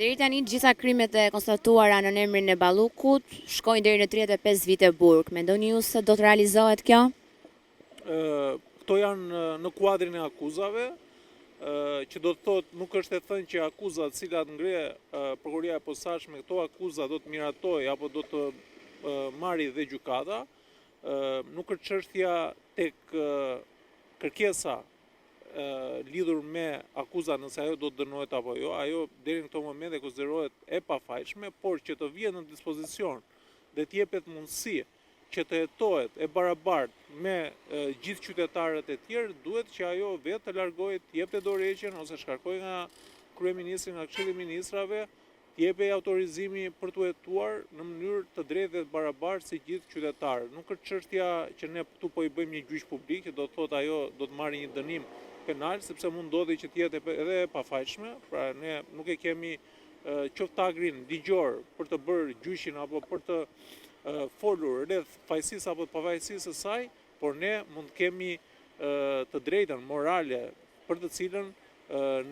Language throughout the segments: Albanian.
Deri tani gjitha krimet e konstatuara në emrin e Ballukut shkojnë deri në 35 vite burg. Mendoni ju se do të realizohet kjo? Këto janë në kuadrin e akuzave, që do të thotë nuk është e thënë që akuzat cilat ngre prokuroria e posaçme këto akuza do të miratoj apo do të marrë dhe gjykata. Nuk është çështja tek kërkesa lidhur me akuzat nëse ajo do të dënohet apo jo, ajo deri në këto momente konsiderohet e pafajshme, por që të vjen në dispozicion dhe të jepet mundësi që të jetohet e barabartë me gjithë qytetarët e tjerë, duhet që ajo vetë të largohet, të jepte dorëheqjen ose shkarkoj nga kryeministri, nga Këshilli i Ministrave, të jepej autorizimi për të jetuar në mënyrë të drejtë dhe të barabartë si gjithë qytetarët. Nuk është çështja që ne këtu po i bëjmë një gjyq publik, që do të thotë ajo do të marrë një dënim penal, sepse mund ndodhi që të jetë edhe e pafajshme, pra ne nuk e kemi qoftagrin ligjor për të bërë gjyqin apo për të folur rreth fajësisë apo pafajësisë së saj, por ne mund kemi të drejtën morale për të cilën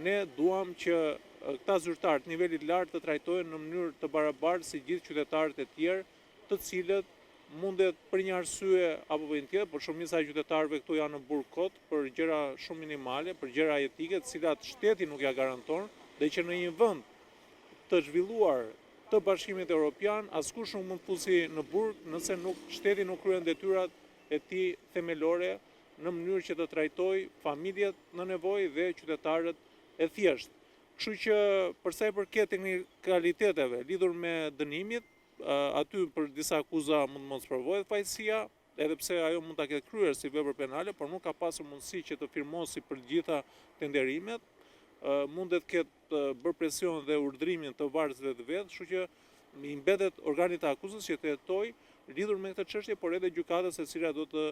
ne duam që këta zyrtarë të nivelit lartë të trajtohen në mënyrë të barabartë si gjithë qytetarët e tjerë, të cilët mundet për një arsye apo për një tjetër, por shumica e qytetarëve këtu janë në burg kot për gjëra shumë minimale, për gjëra etike, të cilat shteti nuk ja garanton, dhe që në një vend të zhvilluar të Bashkimit Evropian, askush nuk mund fusi në burg nëse shteti nuk kryen detyrat e tij themelore në mënyrë që të trajtojë familjet në nevojë dhe qytetarët e thjeshtë. Kështu që për sa i përket teknikaliteteve lidhur me dënimin, aty për disa akuza mund mos provohet fajësia, edhe pse ajo mund ta ketë kryer si vepër penale, por nuk ka pasur mundësi që të firmosi për gjitha tenderimet, mundet ketë bërë presion dhe urdhrimin të varësve të vetë, kështu që i mbetet organit të akuzës që të jetojë lidhur me këtë çështje, por edhe gjykata se cila do të